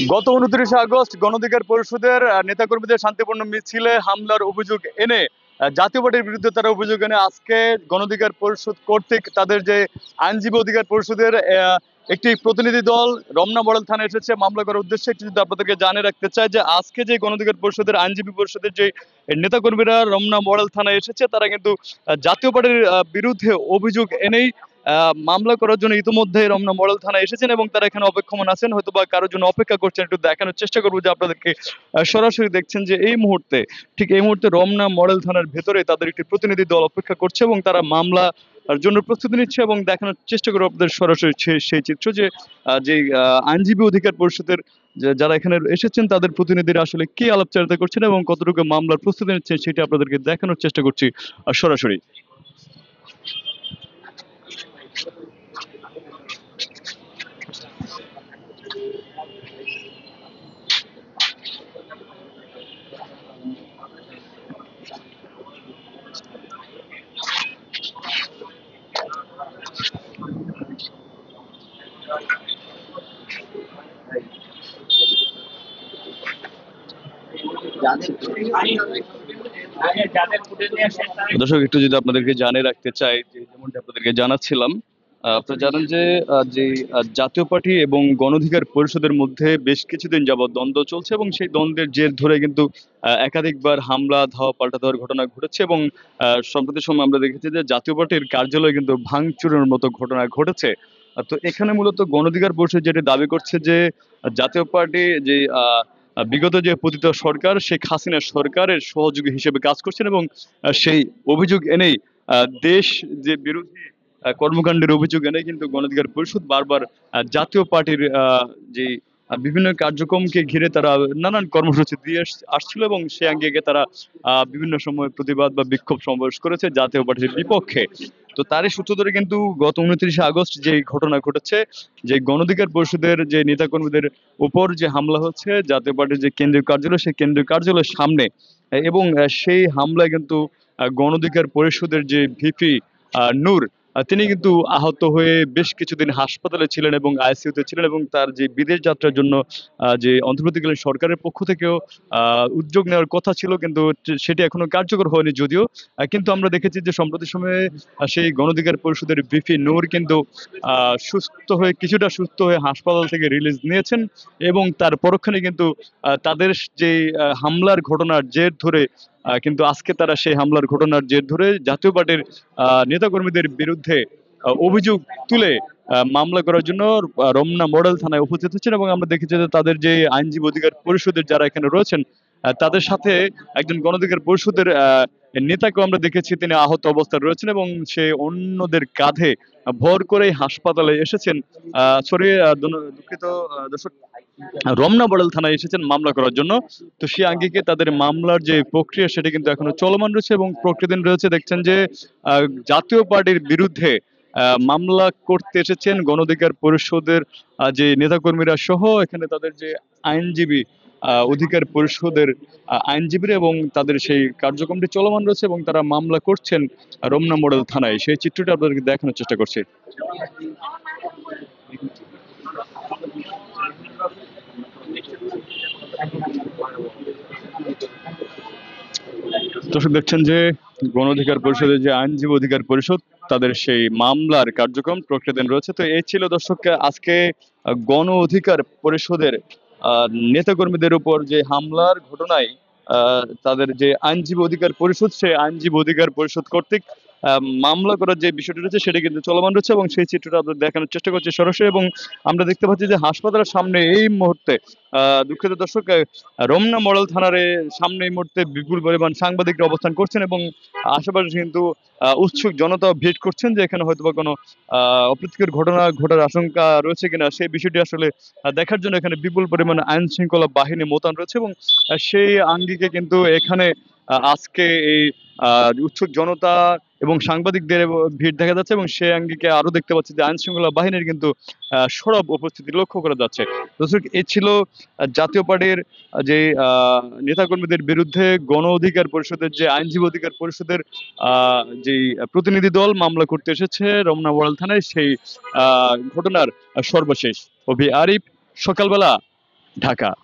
গত 29 আগস্ট গণ অধিকার পরিষদের নেতাকর্মীদের শান্তিপূর্ণ মিছিলে হামলার অভিযোগ এনে জাতীয় পার্টির বিরুদ্ধে তারা অভিযোগ এনে আজকে গণ অধিকার পরিষদ কর্তৃক তাদের যে আইনজীবী অধিকার পরিষদের একটি প্রতিনিধি দল রমনা মডেল থানায় এসেছে মামলা করার উদ্দেশ্যে। একটু যদি আপনাদেরকে জানিয়ে রাখতে চাই যে আজকে যে গণ অধিকার পরিষদের আইনজীবী পরিষদের যে নেতাকর্মীরা রমনা মডেল থানায় এসেছে তারা কিন্তু জাতীয় পার্টির বিরুদ্ধে অভিযোগ এনেই মামলা করার জন্য ইতিমধ্যে রমনা মডেল থানায় এসেছেন এবং তারা এখানে অপেক্ষমান আছেন, হয়তো বা কারোর জন্য অপেক্ষা করছেন। একটু দেখানোর চেষ্টা করবো যে আপনাদেরকে সরাসরি দেখছেন যে এই মুহূর্তে ঠিক এই মুহূর্তে রমনা মডেল থানার ভেতরে তাদের একটি প্রতিনিধি দল অপেক্ষা করছে এবং তারা মামলা জন্য প্রস্তুতি নিচ্ছে এবং দেখানোর চেষ্টা করবো আপনাদের সরাসরি সেই চিত্র যে যে আইনজীবী অধিকার পরিষদের যারা এখানে এসেছেন তাদের প্রতিনিধিরা আসলে কি আলাপচারিতা করছেন এবং কতটুকু মামলার প্রস্তুতি নিচ্ছেন সেটা আপনাদেরকে দেখানোর চেষ্টা করছি সরাসরি। দর্শক একটু যদি আপনাদেরকে জানিয়ে রাখতে চাই যে যেমনটা আপনাদেরকে জানাচ্ছিলাম, আপনারা জানেন যে যে জাতীয় পার্টি এবং গণ অধিকার পরিষদের মধ্যে বেশ কিছুদিন যাবৎ দ্বন্দ্ব চলছে এবং সেই দ্বন্দ্বের জের ধরে কিন্তু একাধিকবার হামলা ধাওয়া পাল্টা দেওয়ার ঘটনা ঘটেছে এবং সম্প্রতি সময় আমরা দেখেছি যে জাতীয় পার্টির কার্যালয়ে কিন্তু ভাঙচুরের মতো ঘটনা ঘটেছে। তো এখানে মূলত গণ অধিকার পরিষদ যেটি দাবি করছে যে জাতীয় পার্টি যে বিগত যে পতিত সরকার শেখ হাসিনা সরকারের সহযোগী হিসেবে কাজ করছেন এবং সেই অভিযোগ এনেই দেশ যে বিরোধী কর্মকাণ্ডের অভিযোগ এনে কিন্তু গণ অধিকার পরিষদ বারবার জাতীয় পার্টির যে বিভিন্ন কার্যক্রমকে ঘিরে তারা নানান কর্মসূচি দিয়ে আসছিল এবং সে আঙ্গিকে তারা বিভিন্ন সময় প্রতিবাদ বা বিক্ষোভ সমাবেশ করেছে জাতীয় পার্টির বিপক্ষে। তো তারই সূত্র ধরে কিন্তু গত 29 আগস্ট যে ঘটনা ঘটেছে, যে গণ অধিকার পরিষদের যে নেতাকর্মীদের উপর যে হামলা হচ্ছে জাতীয় পার্টির যে কেন্দ্রীয় কার্যালয় সেই কেন্দ্রীয় কার্যালয়ের সামনে, এবং সেই হামলায় কিন্তু গণ অধিকার পরিষদের যে ভিপি নূর তিনি কিন্তু আহত হয়ে বেশ কিছুদিন হাসপাতালে ছিলেন এবং আইসিইউতে ছিলেন এবং তার যে বিদেশ যাত্রার জন্য যে অন্তর্বর্তীকালীন সরকারের পক্ষ থেকেও উদ্যোগ নেওয়ার কথা ছিল কিন্তু সেটি এখনো কার্যকর হয়নি যদিও। কিন্তু আমরা দেখেছি যে সম্প্রতি সময়ে সেই গণ অধিকার পরিষদের ভিপি নূর কিন্তু কিছুটা সুস্থ হয়ে হাসপাতাল থেকে রিলিজ নিয়েছেন এবং তার পরক্ষণে কিন্তু তাদের যে হামলার ঘটনার জের ধরে কিন্তু আজকে তারা সেই হামলার ঘটনার জের ধরে জাতীয় পার্টির নেতাকর্মীদের বিরুদ্ধে অভিযোগ তুলে মামলা করার জন্য রমনা মডেল থানায় উপস্থিত হচ্ছেন এবং আমরা দেখেছি যে তাদের যে আইনজীবী অধিকার পরিষদের যারা এখানে রয়েছেন তাদের সাথে একজন গণ অধিকার পরিষদের নেতাকেও আমরা দেখেছি তিনি আহত অবস্থায় রয়েছেন এবং সে অন্যদের কাঁধে ভর করে হাসপাতালে এসেছেন। সরি, দুঃখিত দর্শক, রমনা মডেল থানায় এসেছেন মামলা করার জন্য। তো সে আঙ্গিকে তাদের মামলার যে প্রক্রিয়া সেটা কিন্তু এখনো চলমান রয়েছে এবং প্রতিদিন রয়েছে। দেখছেন যে জাতীয় পার্টির বিরুদ্ধে মামলা করতে এসেছেন গণ অধিকার পরিষদের যে নেতাকর্মীরা সহ এখানে তাদের যে আইনজীবী অধিকার পরিষদের আইনজীবীরা এবং তাদের সেই কার্যক্রমটি চলমান রয়েছে এবং তারা মামলা করছেন রমনা মডেল থানায়। সেই চিত্রটি আপনাদেরকে দেখানোর চেষ্টা করছি। দর্শক দেখছেন যে গণ অধিকার পরিষদের যে আইনজীবী অধিকার পরিষদ তাদের সেই মামলার কার্যক্রম প্রক্রিয়াধীন রয়েছে। তো এই ছিল দর্শক আজকে গণ অধিকার পরিষদের নেতাকর্মীদের উপর যে হামলার ঘটনায় তাদের যে আইনজীবী অধিকার পরিষদ সেই আইনজীবী অধিকার পরিষদ কর্তৃক মামলা করার যে বিষয়টি রয়েছে সেটা কিন্তু চলমান রয়েছে এবং সেই চিত্রটা আপনাদের দেখানোর চেষ্টা করছি সরাসরি। এবং আমরা দেখতে পাচ্ছি যে হাসপাতালের সামনে এই মুহূর্তে দুঃখিত দর্শক, রমনা মডেল থানার সামনে এই মুহূর্তে বিপুল পরিমাণ সাংবাদিকরা অবস্থান করছেন এবং আশেপাশে কিন্তু উৎসুক জনতা ভিড় করছেন যে এখানে হয়তো বা কোনো অপ্রীতিকর ঘটনা ঘটার আশঙ্কা রয়েছে কিনা সেই বিষয়টি আসলে দেখার জন্য এখানে বিপুল পরিমাণ আইন শৃঙ্খলা বাহিনী মোতায়েন রয়েছে এবং সেই আঙ্গিকে কিন্তু এখানে আজকে এই উৎসুক জনতা এবং সাংবাদিকদের ভিড় দেখা যাচ্ছে এবং সেই আঙ্গিকে আরো দেখতে পাচ্ছি যে আইন শৃঙ্খলা বাহিনীর কিন্তু সরব উপস্থিতি লক্ষ্য করা যাচ্ছে। দর্শক, এই ছিল জাতীয় পার্টির যে নেতাকর্মীদের বিরুদ্ধে গণ অধিকার পরিষদের যে আইনজীবী অধিকার পরিষদের যে প্রতিনিধি দল মামলা করতে এসেছে রমনা মডেল থানায় সেই ঘটনার সর্বশেষ। অভি আরিফ, সকালবেলা। ঢাকা।